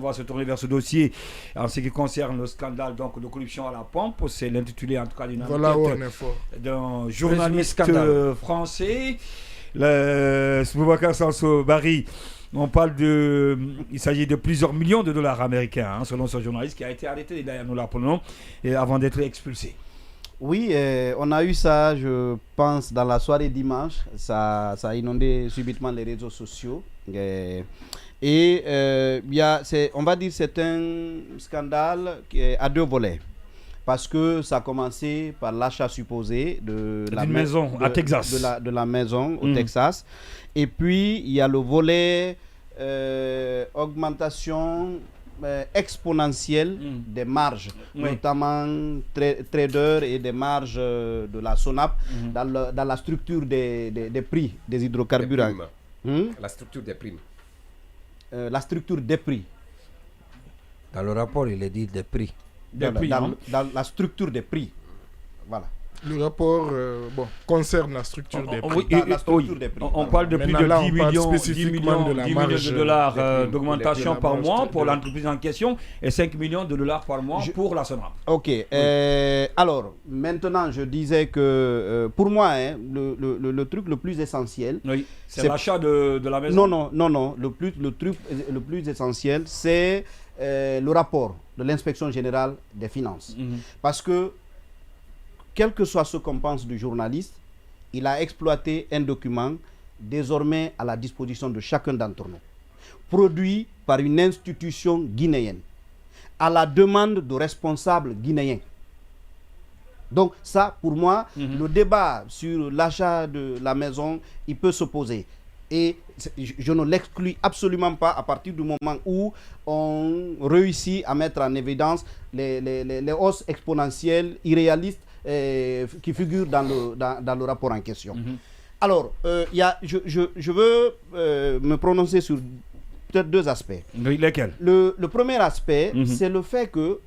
va se tourner vers ce dossier en ce qui concerne le scandale donc, de corruption à la pompe. C'est l'intitulé en tout cas d'une enquête d'un journaliste français. Boubacar Sanso Barry, il s'agit de plusieurs millions de dollars américains, selon ce journaliste qui a été arrêté, d'ailleurs nous l'appelons, avant d'être expulsé. Oui, on a eu ça, je pense, dans la soirée dimanche. Ça a inondé subitement les réseaux sociaux. On va dire que c'est un scandale qui est à deux volets. Parce que ça a commencé par l'achat supposé de la maison à Texas. De la maison au Texas. Et puis, il y a le volet augmentation exponentielle des marges, notamment traders et des marges de la SONAP dans la structure des prix des hydrocarbures. La structure des primes. La structure des prix. Dans le rapport, il est dit des prix. Dans la structure des prix. Voilà. Le rapport concerne la structure des prix. Des prix. On parle de plus de 10 millions de dollars d'augmentation par mois pour l'entreprise en question et 5 millions de dollars par mois pour la SONAP. Ok. Alors, maintenant, je disais que pour moi, le truc le plus essentiel... Oui, c'est l'achat de la maison. Non. Le truc le plus essentiel, c'est le rapport de l'inspection générale des finances. Parce que quel que soit ce qu'on pense du journaliste, il a exploité un document désormais à la disposition de chacun d'entre nous, produit par une institution guinéenne, à la demande de responsables guinéens. Donc ça, pour moi, le débat sur l'achat de la maison, il peut se poser. Et je ne l'exclus absolument pas à partir du moment où on réussit à mettre en évidence les hausses exponentielles, irréalistes, qui figurent dans le rapport en question. Alors, je veux me prononcer sur peut-être deux aspects. Lesquels? Le premier aspect, c'est le fait que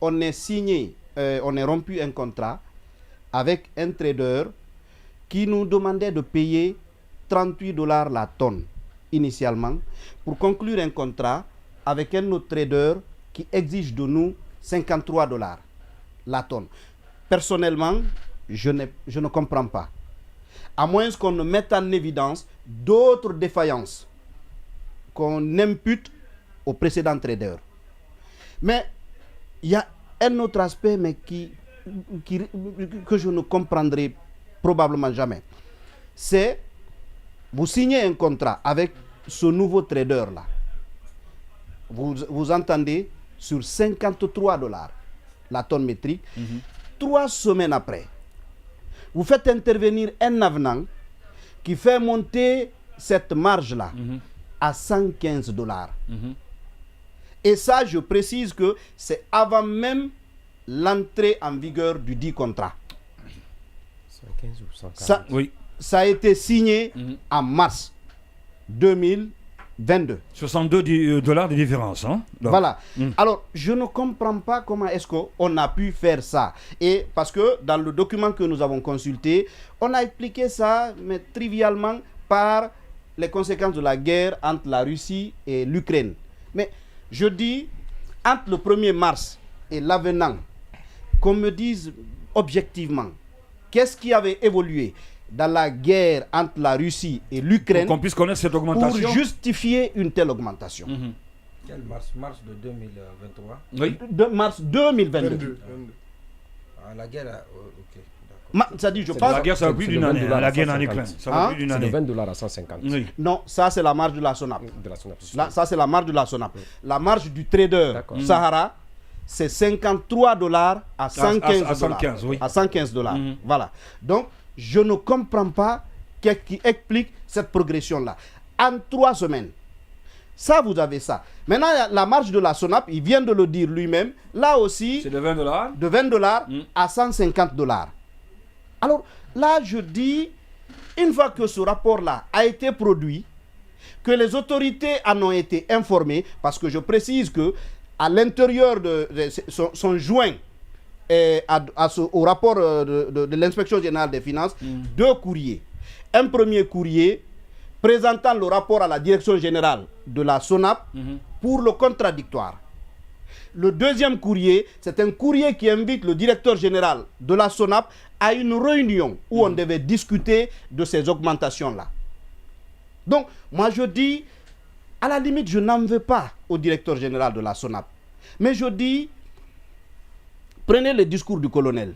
on ait rompu un contrat avec un trader qui nous demandait de payer $38 la tonne initialement pour conclure un contrat avec un autre trader qui exige de nous $53 la tonne. Personnellement, je ne comprends pas. À moins qu'on ne mette en évidence d'autres défaillances qu'on impute au précédent trader. Mais il y a un autre aspect mais que je ne comprendrai probablement jamais. C'est, vous signez un contrat avec ce nouveau trader-là. Vous entendez sur $53 la tonne métrique. 3 semaines après, vous faites intervenir un avenant qui fait monter cette marge-là à $115. Et ça, je précise que c'est avant même l'entrée en vigueur du dit contrat. 115 ou 140. Ça a été signé en mars 2022. $62 de différence. Voilà. Alors, je ne comprends pas comment est-ce qu'on a pu faire ça. Et parce que dans le document que nous avons consulté, on a expliqué ça, mais trivialement, par les conséquences de la guerre entre la Russie et l'Ukraine. Mais je dis, entre le 1er mars et l'avenant, qu'on me dise objectivement, qu'est-ce qui avait évolué dans la guerre entre la Russie et l'Ukraine pour qu'on puisse connaître cette augmentation, pour justifier une telle augmentation. Quel mars de 2023? Oui. De mars 2022. La guerre, ok. Ça dit, je pense. La guerre, ça va plus d'une année. La guerre en Ukraine. Ça va plus d'une année. C'est de $20 à 150. Oui. Non, ça c'est la marge de la SONAP. Ça c'est la marge de la SONAP. La marge du trader Sahara, c'est $53 à 115 à 115, oui. À $115. Voilà. Donc, je ne comprends pas ce qui explique cette progression-là. En 3 semaines, ça, vous avez ça. Maintenant, la marge de la SONAP, il vient de le dire lui-même, là aussi, c'est de $20. De $20 à $150. Alors, là, je dis, une fois que ce rapport-là a été produit, que les autorités en ont été informées, parce que je précise que à l'intérieur sont joints au rapport de l'inspection générale des finances 2 courriers. Un premier courrier présentant le rapport à la direction générale de la SONAP pour le contradictoire. Le deuxième courrier, c'est un courrier qui invite le directeur général de la SONAP à une réunion où on devait discuter de ces augmentations-là. Donc, moi je dis, à la limite, je n'en veux pas au directeur général de la SONAP. Mais je dis, prenez le discours du colonel.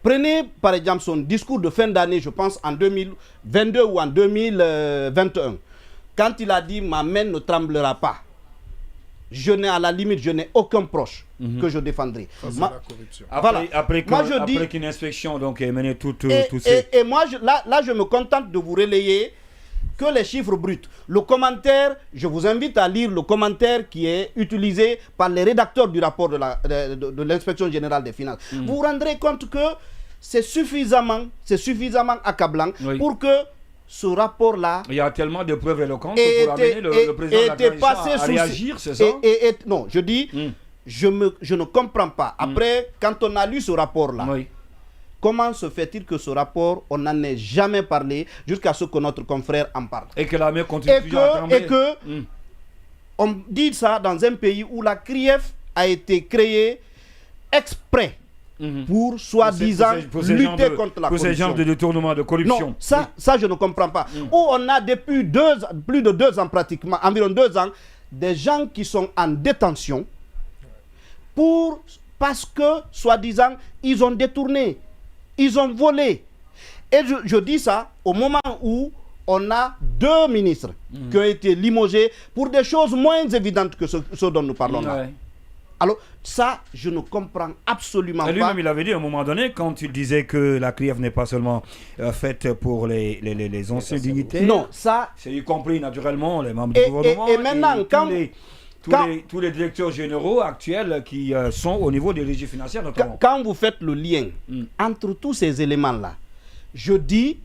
Prenez par exemple son discours de fin d'année, je pense en 2022 ou en 2021. Quand il a dit « ma main ne tremblera pas ». À la limite, je n'ai aucun proche que je défendrai. La corruption. Après qu'une inspection donc, ait mené tout et moi, là, je me contente de vous relayer que les chiffres bruts. Le commentaire, je vous invite à lire le commentaire qui est utilisé par les rédacteurs du rapport de l'inspection générale des finances. Vous vous rendrez compte que c'est suffisamment accablant pour que ce rapport-là... Il y a tellement de preuves éloquentes pour amener le président de la transition à réagir, c'est ça? Non, je dis, je ne comprends pas. Après, quand on a lu ce rapport-là, comment se fait-il que ce rapport, on n'en ait jamais parlé jusqu'à ce que notre confrère en parle? Et que la main continue toujours à trembler. Et que on dit ça dans un pays où la CRIEF a été créée exprès pour soi-disant lutter contre la corruption. Pour ces genres de détournement, de corruption. Non, ça je ne comprends pas. Où on a depuis plus de 2 ans pratiquement, environ 2 ans, des gens qui sont en détention parce que, soi-disant, ils ont détourné, ils ont volé. Et je dis ça au moment où on a 2 ministres qui ont été limogés pour des choses moins évidentes que ce dont nous parlons là. Alors, ça, je ne comprends absolument pas. Lui-même, il avait dit à un moment donné, quand il disait que la CRIEF n'est pas seulement faite pour les anciens dignitaires. Non, ça... C'est y compris, naturellement, les membres du gouvernement. Et maintenant, tous les directeurs généraux actuels qui sont au niveau des régies financières, notamment. Quand vous faites le lien entre tous ces éléments-là, je dis...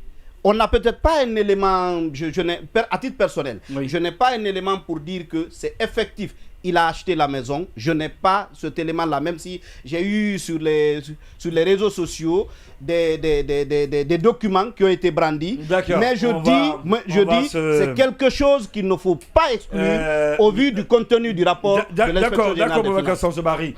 On n'a peut-être pas un élément, à titre personnel, je n'ai pas un élément pour dire que c'est effectif. Il a acheté la maison. Je n'ai pas cet élément-là, même si j'ai eu sur les réseaux sociaux des documents qui ont été brandis. Mais je dis, c'est quelque chose qu'il ne faut pas exclure au vu du contenu du rapport de l'inspection générale des finances.